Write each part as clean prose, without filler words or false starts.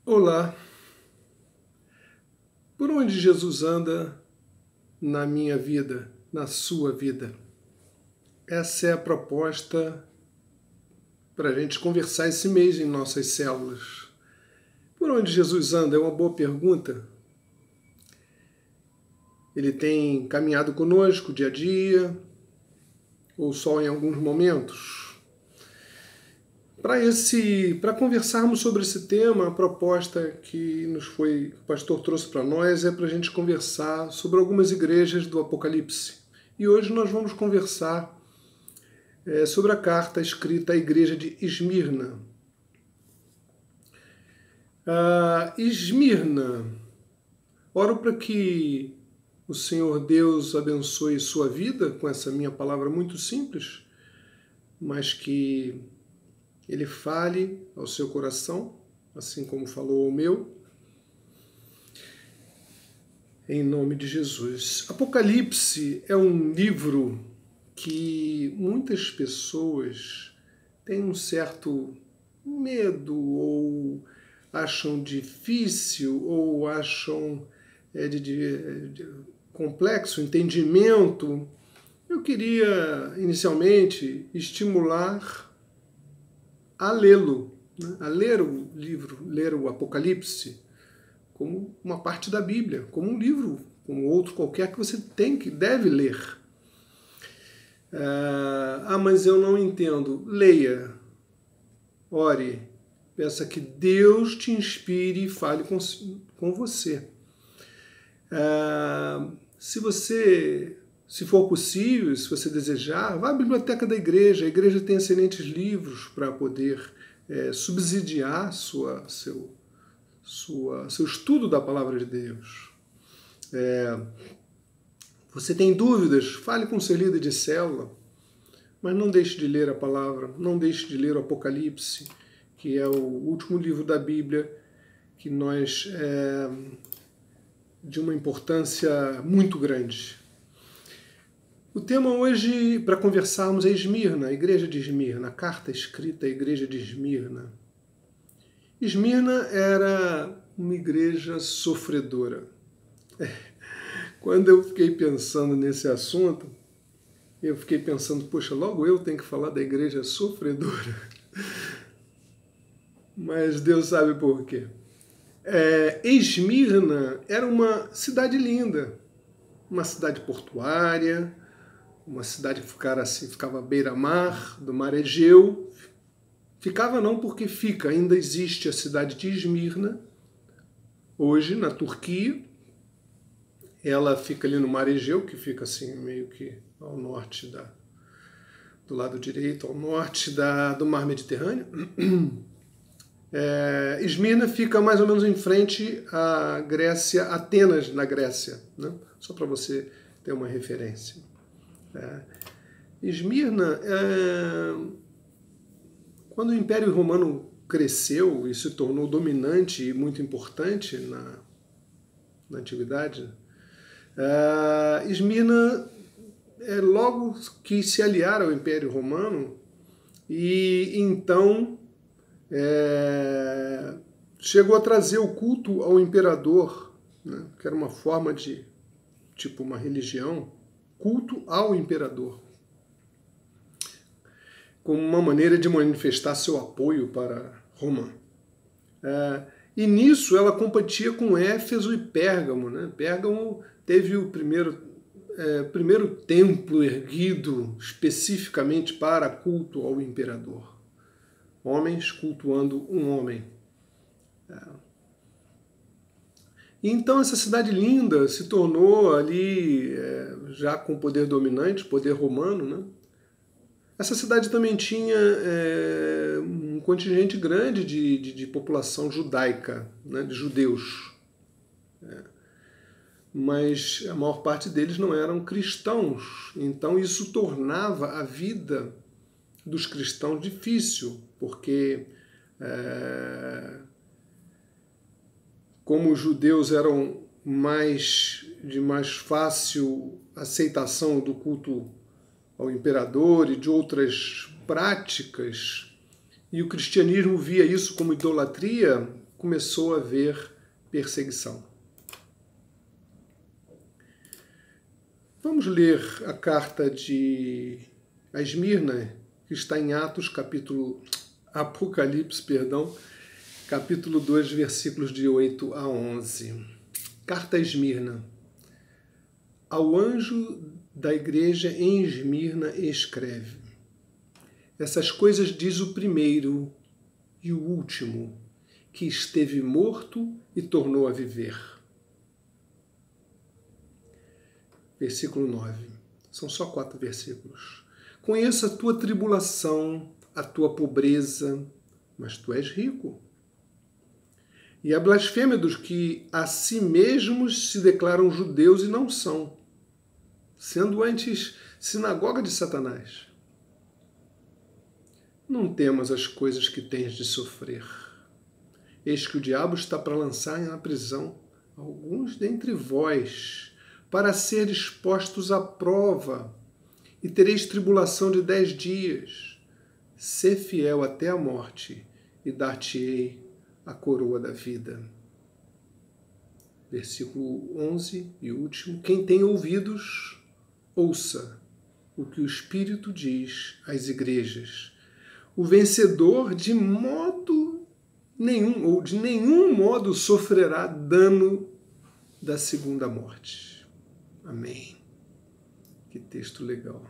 Olá, por onde Jesus anda na minha vida, na sua vida? Essa é a proposta para a gente conversar esse mês em nossas células. Por onde Jesus anda é uma boa pergunta. Ele tem caminhado conosco dia a dia, ou só em alguns momentos? Para conversarmos sobre esse tema, a proposta que o pastor trouxe para nós é para a gente conversar sobre algumas igrejas do Apocalipse. E hoje nós vamos conversar sobre a carta escrita à igreja de Esmirna. Esmirna, oro para que o Senhor Deus abençoe sua vida com essa minha palavra muito simples, mas que Ele fale ao seu coração, assim como falou ao meu, em nome de Jesus. Apocalipse é um livro que muitas pessoas têm um certo medo, ou acham difícil, ou acham de complexo entendimento. Eu queria, inicialmente, estimular a lê-lo, a ler o livro, ler o Apocalipse, como uma parte da Bíblia, como um livro, como outro qualquer que você deve ler. Mas eu não entendo. Leia, ore, peça que Deus te inspire e fale com você. Se for possível, se você desejar, vá à biblioteca da igreja. A igreja tem excelentes livros para poder subsidiar seu estudo da palavra de Deus. Você tem dúvidas? Fale com o seu líder de célula, mas não deixe de ler a palavra, não deixe de ler o Apocalipse, que é o último livro da Bíblia, que de uma importância muito grande. O tema hoje, para conversarmos, é Esmirna, a igreja de Esmirna, a carta escrita à igreja de Esmirna. Esmirna era uma igreja sofredora. Quando eu fiquei pensando nesse assunto, eu fiquei pensando, poxa, logo eu tenho que falar da igreja sofredora. Mas Deus sabe por quê. Esmirna era uma cidade linda, uma cidade portuária, uma cidade que ficava à beira-mar, do mar Egeu. Ficava não porque fica, ainda existe a cidade de Esmirna, hoje na Turquia. Ela fica ali no mar Egeu, que fica assim meio que ao norte, do lado direito, ao norte do mar Mediterrâneo. Esmirna fica mais ou menos em frente à Grécia, Atenas na Grécia, né? Só para você ter uma referência. Esmirna, quando o Império Romano cresceu e se tornou dominante e muito importante na Antiguidade, Esmirna logo quis se aliar ao Império Romano e então chegou a trazer o culto ao imperador, né, que era uma forma de, tipo uma religião, culto ao imperador, como uma maneira de manifestar seu apoio para Roma. E nisso ela competia com Éfeso e Pérgamo. Né? Pérgamo teve o primeiro templo erguido especificamente para culto ao imperador. Homens cultuando um homem. E então essa cidade linda se tornou ali, já com poder dominante, poder romano, né? Essa cidade também tinha um contingente grande de população judaica, né, de judeus. Mas a maior parte deles não eram cristãos. Então isso tornava a vida dos cristãos difícil, porque como os judeus eram de mais fácil aceitação do culto ao imperador e de outras práticas, e o cristianismo via isso como idolatria, começou a haver perseguição. Vamos ler a carta de Esmirna, que está em Apocalipse, capítulo 2, versículos de 8 a 11. Carta a Esmirna. Ao anjo da igreja em Esmirna escreve: essas coisas diz o primeiro e o último, que esteve morto e tornou a viver. Versículo 9. São só 4 versículos. Conheço a tua tribulação, a tua pobreza, mas tu és rico. E a blasfêmia dos que a si mesmos se declaram judeus e não são, sendo antes sinagoga de Satanás. Não temas as coisas que tens de sofrer. Eis que o diabo está para lançar na prisão alguns dentre vós, para ser expostos à prova, e tereis tribulação de 10 dias. Sê fiel até a morte, e dar-te-ei a coroa da vida. Versículo 11 e último. Quem tem ouvidos, ouça o que o Espírito diz às igrejas. O vencedor de modo nenhum, ou de nenhum modo, sofrerá dano da segunda morte. Amém. Que texto legal.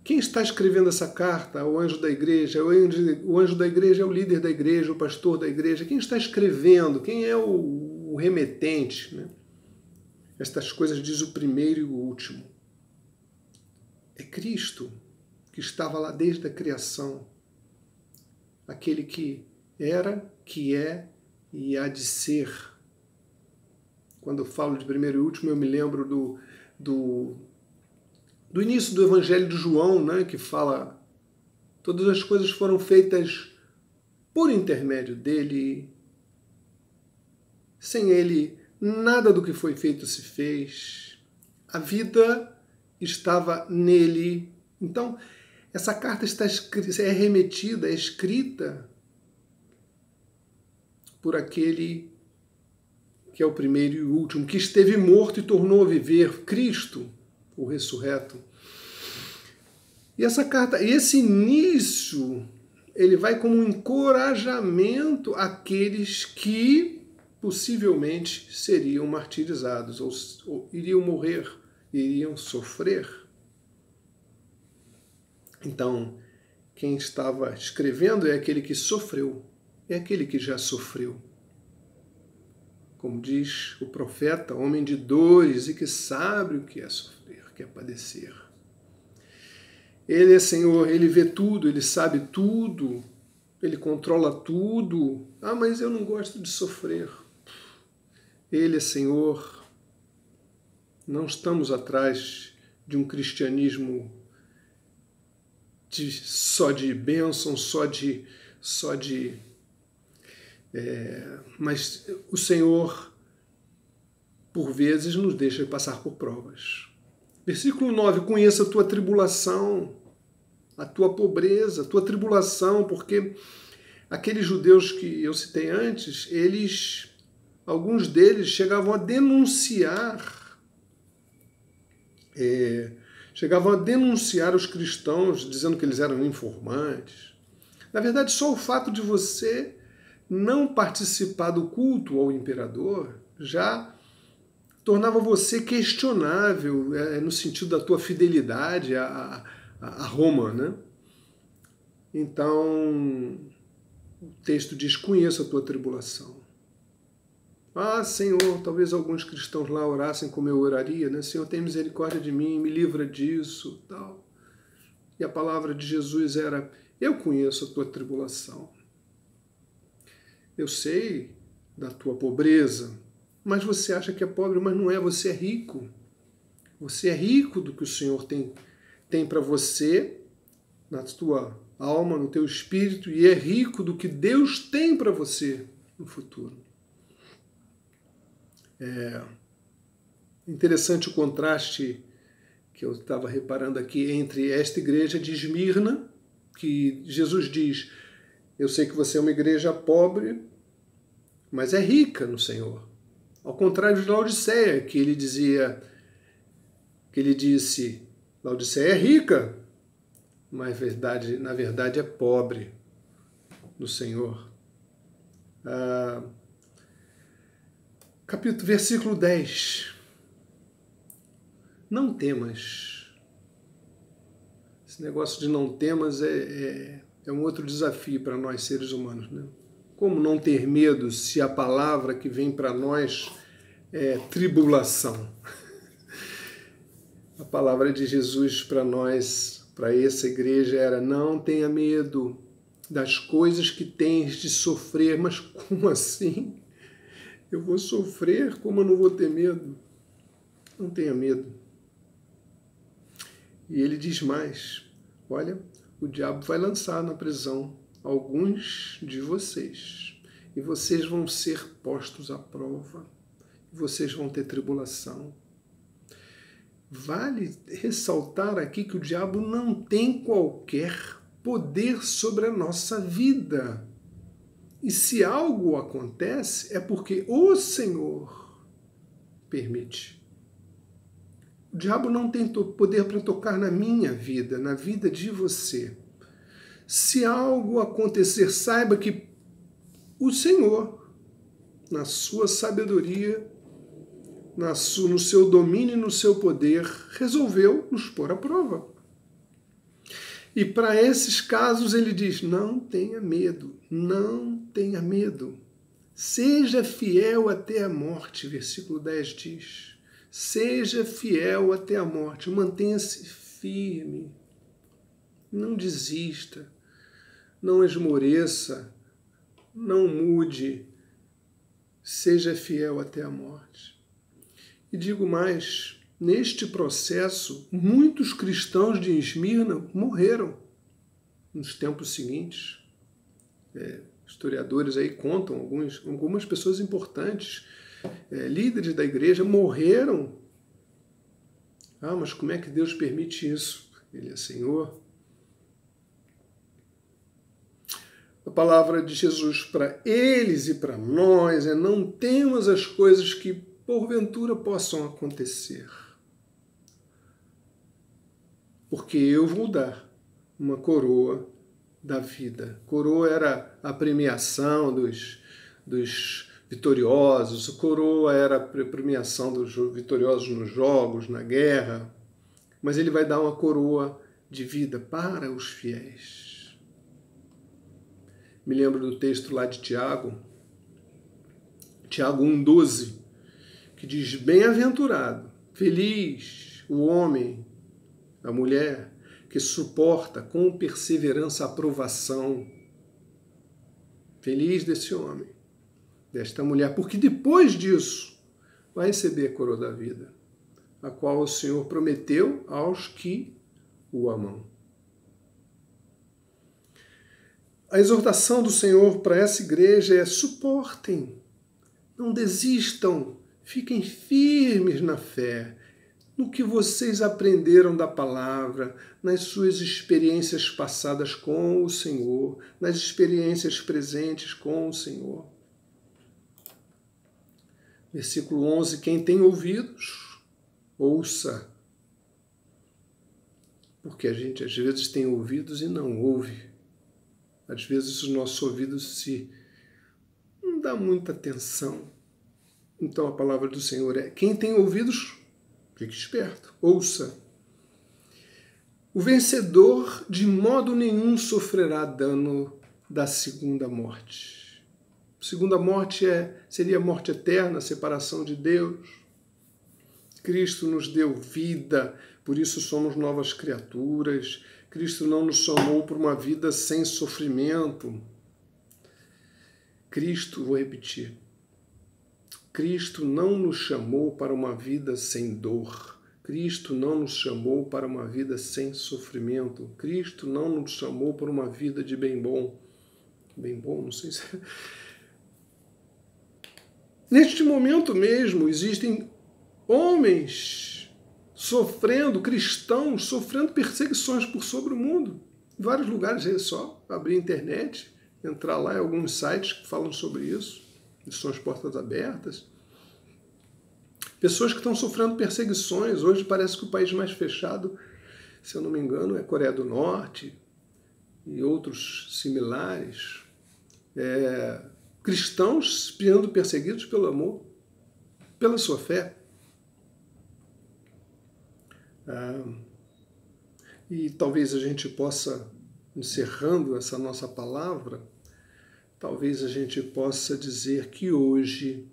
Quem está escrevendo essa carta ao anjo da igreja? O anjo da igreja é o líder da igreja, o pastor da igreja. Quem está escrevendo? Quem é o remetente? Né? Estas coisas diz o primeiro e o último. É Cristo, que estava lá desde a criação. Aquele que era, que é e há de ser. Quando eu falo de primeiro e último, eu me lembro do início do Evangelho de João, né, que fala: todas as coisas foram feitas por intermédio dele. Sem ele, nada do que foi feito se fez. A vida estava nele. Então, essa carta é remetida, é escrita por aquele que é o primeiro e o último, que esteve morto e tornou a viver, Cristo, o ressurreto. E essa carta, esse início, ele vai como um encorajamento àqueles que possivelmente seriam martirizados, ou iriam morrer, iriam sofrer. Então, quem estava escrevendo é aquele que sofreu, é aquele que já sofreu. Como diz o profeta, homem de dores e que sabe o que é sofrer, que é padecer. Ele é Senhor, Ele vê tudo, Ele sabe tudo, Ele controla tudo. Ah, mas eu não gosto de sofrer. Ele é Senhor. Não estamos atrás de um cristianismo só de bênção, mas o Senhor, por vezes, nos deixa passar por provas. Versículo 9, conheça a tua tribulação, a tua pobreza, a tua tribulação, porque aqueles judeus que eu citei antes, alguns deles chegavam a denunciar os cristãos, dizendo que eles eram informantes. Na verdade, só o fato de você não participar do culto ao imperador já tornava você questionável, no sentido da tua fidelidade a Roma, né? Então, o texto diz: conheça a tua tribulação. Ah, Senhor, talvez alguns cristãos lá orassem como eu oraria, né? Senhor, tem misericórdia de mim, me livra disso, tal. E a palavra de Jesus era: eu conheço a tua tribulação. Eu sei da tua pobreza, mas você acha que é pobre, mas não é, você é rico. Você é rico do que o Senhor tem para você, na tua alma, no teu espírito, e é rico do que Deus tem para você no futuro. É interessante o contraste que eu estava reparando aqui entre esta igreja de Esmirna, que Jesus diz: Eu sei que você é uma igreja pobre, mas é rica no Senhor. Ao contrário de Laodiceia, que ele disse, Laodiceia é rica, mas na verdade é pobre no Senhor. Versículo 10. Não temas. Esse negócio de não temas é um outro desafio para nós seres humanos, né? Como não ter medo se a palavra que vem para nós é tribulação? A palavra de Jesus para nós, para essa igreja, era: não tenha medo das coisas que tens de sofrer. Mas como assim? Eu vou sofrer? Como eu não vou ter medo? Não tenha medo. E ele diz mais: olha, o diabo vai lançar na prisão alguns de vocês, e vocês vão ser postos à prova, e vocês vão ter tribulação. Vale ressaltar aqui que o diabo não tem qualquer poder sobre a nossa vida. E se algo acontece, é porque o Senhor permite. O diabo não tem poder para tocar na minha vida, na vida de você. Se algo acontecer, saiba que o Senhor, na sua sabedoria, no seu domínio e no seu poder, resolveu nos pôr à prova. E para esses casos ele diz: não tenha medo, não tenha medo. Seja fiel até a morte, versículo 10 diz. Seja fiel até a morte, mantenha-se firme, não desista, não esmoreça, não mude, seja fiel até a morte. E digo mais, neste processo, muitos cristãos de Esmirna morreram nos tempos seguintes. Historiadores aí contam, algumas pessoas importantes, líderes da igreja, morreram. Mas como é que Deus permite isso? Ele é Senhor. A palavra de Jesus para eles e para nós é: não temas as coisas que porventura possam acontecer, porque eu vou dar uma coroa da vida. Coroa era a premiação dos vitoriosos, a coroa era a premiação dos vitoriosos nos jogos, na guerra, mas ele vai dar uma coroa de vida para os fiéis. Me lembro do texto lá de Tiago 1,12, que diz: bem-aventurado, feliz o homem, a mulher, que suporta com perseverança a provação. Feliz desse homem, desta mulher, porque depois disso vai receber a coroa da vida, a qual o Senhor prometeu aos que o amam. A exortação do Senhor para essa igreja é: suportem, não desistam, fiquem firmes na fé, no que vocês aprenderam da palavra, nas suas experiências passadas com o Senhor, nas experiências presentes com o Senhor. Versículo 11, quem tem ouvidos, ouça. Porque a gente às vezes tem ouvidos e não ouve. Às vezes os nossos ouvidos não dá muita atenção. Então a palavra do Senhor é: quem tem ouvidos, fique esperto, ouça. O vencedor de modo nenhum sofrerá dano da segunda morte. A segunda morte seria a morte eterna, a separação de Deus. Cristo nos deu vida, por isso somos novas criaturas. Cristo não nos chamou por uma vida sem sofrimento. Vou repetir, Cristo não nos chamou para uma vida sem dor. Cristo não nos chamou para uma vida sem sofrimento. Cristo não nos chamou para uma vida de bem bom. Bem bom, não sei se... Neste momento mesmo, existem homens sofrendo, cristãos sofrendo perseguições por sobre o mundo. Em vários lugares, é só abrir a internet, entrar lá em alguns sites que falam sobre isso, Missões Portas Abertas. Pessoas que estão sofrendo perseguições. Hoje parece que o país mais fechado, se eu não me engano, é a Coreia do Norte e outros similares. Cristãos sendo perseguidos pelo amor, pela sua fé. E talvez a gente possa, encerrando essa nossa palavra, talvez a gente possa dizer que hoje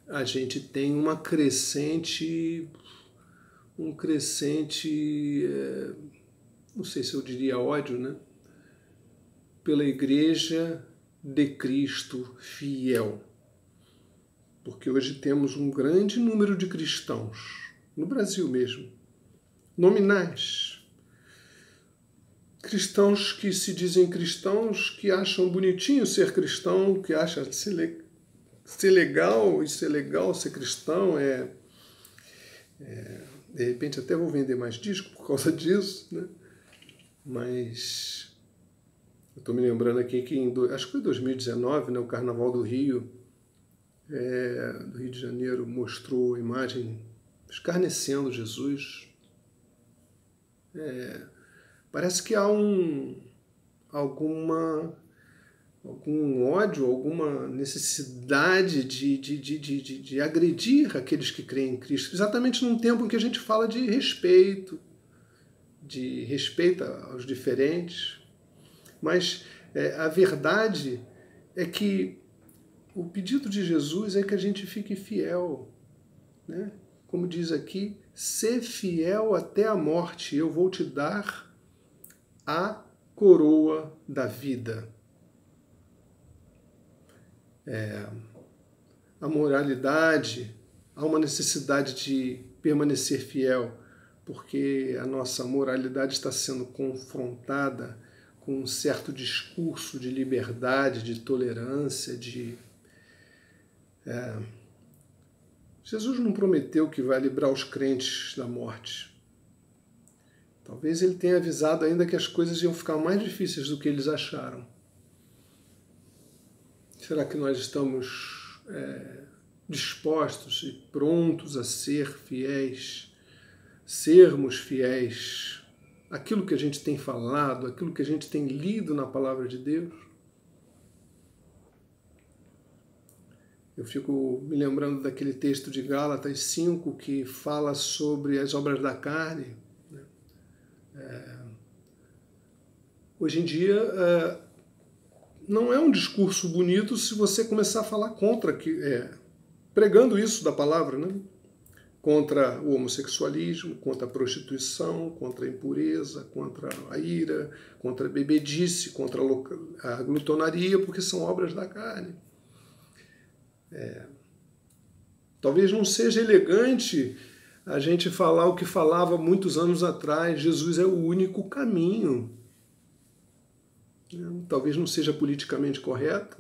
a gente tem um crescente, não sei se eu diria ódio, né? Pela Igreja de Cristo fiel. Porque hoje temos um grande número de cristãos, no Brasil mesmo, nominais. Cristãos que se dizem cristãos, que acham bonitinho ser cristão, que acham ser legal ser cristão, de repente até vou vender mais disco por causa disso, né? Mas eu estou me lembrando aqui que acho que foi em 2019, né, o Carnaval do Rio de Janeiro, mostrou a imagem escarnecendo Jesus. Parece que há algum ódio, alguma necessidade de agredir aqueles que creem em Cristo, exatamente num tempo em que a gente fala de respeito aos diferentes. Mas a verdade é que o pedido de Jesus é que a gente fique fiel, né? Como diz aqui, ser fiel até a morte, eu vou te dar a coroa da vida. A moralidade, há uma necessidade de permanecer fiel, porque a nossa moralidade está sendo confrontada com um certo discurso de liberdade, de tolerância, Jesus não prometeu que vai livrar os crentes da morte. Talvez ele tenha avisado ainda que as coisas iam ficar mais difíceis do que eles acharam. Será que nós estamos dispostos e prontos a ser fiéis, sermos fiéis àquilo que a gente tem falado, àquilo que a gente tem lido na Palavra de Deus? Eu fico me lembrando daquele texto de Gálatas 5 que fala sobre as obras da carne. Hoje em dia, não é um discurso bonito se você começar a falar contra, pregando isso da palavra, né? Contra o homossexualismo, contra a prostituição, contra a impureza, contra a ira, contra a bebedice, contra a glutonaria, porque são obras da carne. Talvez não seja elegante a gente falar o que falava muitos anos atrás, Jesus é o único caminho. Talvez não seja politicamente correto.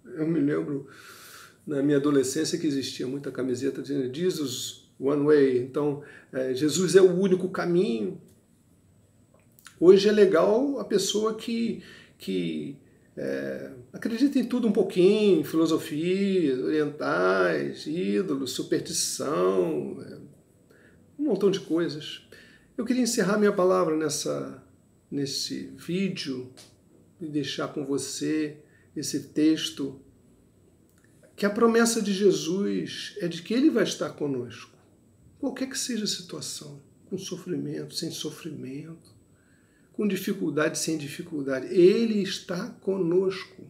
Eu me lembro, na minha adolescência, que existia muita camiseta dizendo Jesus one way. Então, Jesus é o único caminho. Hoje é legal a pessoa que acredita em tudo um pouquinho, filosofias orientais, ídolos, superstição, um montão de coisas. Eu queria encerrar minha palavra nesse vídeo e deixar com você esse texto, que a promessa de Jesus é de que Ele vai estar conosco, qualquer que seja a situação, com sofrimento, sem sofrimento, com dificuldade, sem dificuldade. Ele está conosco.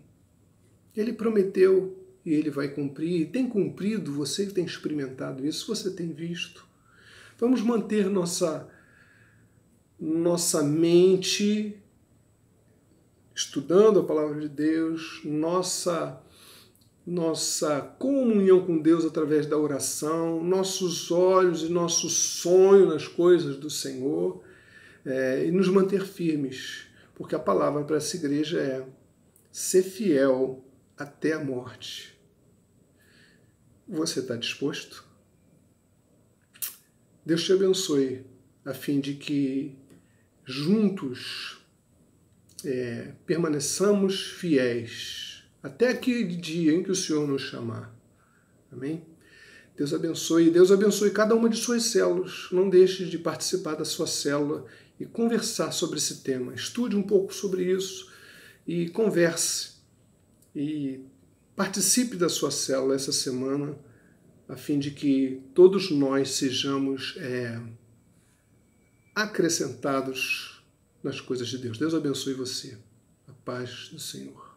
Ele prometeu e Ele vai cumprir. E tem cumprido, você que tem experimentado isso, você tem visto. Vamos manter nossa mente estudando a Palavra de Deus, nossa comunhão com Deus através da oração, nossos olhos e nosso sonho nas coisas do Senhor, e nos manter firmes, porque a palavra para essa igreja é ser fiel até a morte. Você está disposto? Deus te abençoe, a fim de que juntos permaneçamos fiéis até aquele dia em que o Senhor nos chamar. Amém? Deus abençoe cada uma de suas células. Não deixe de participar da sua célula e conversar sobre esse tema. Estude um pouco sobre isso e converse. E participe da sua célula essa semana, a fim de que todos nós sejamos acrescentados nas coisas de Deus. Deus abençoe você. A paz do Senhor.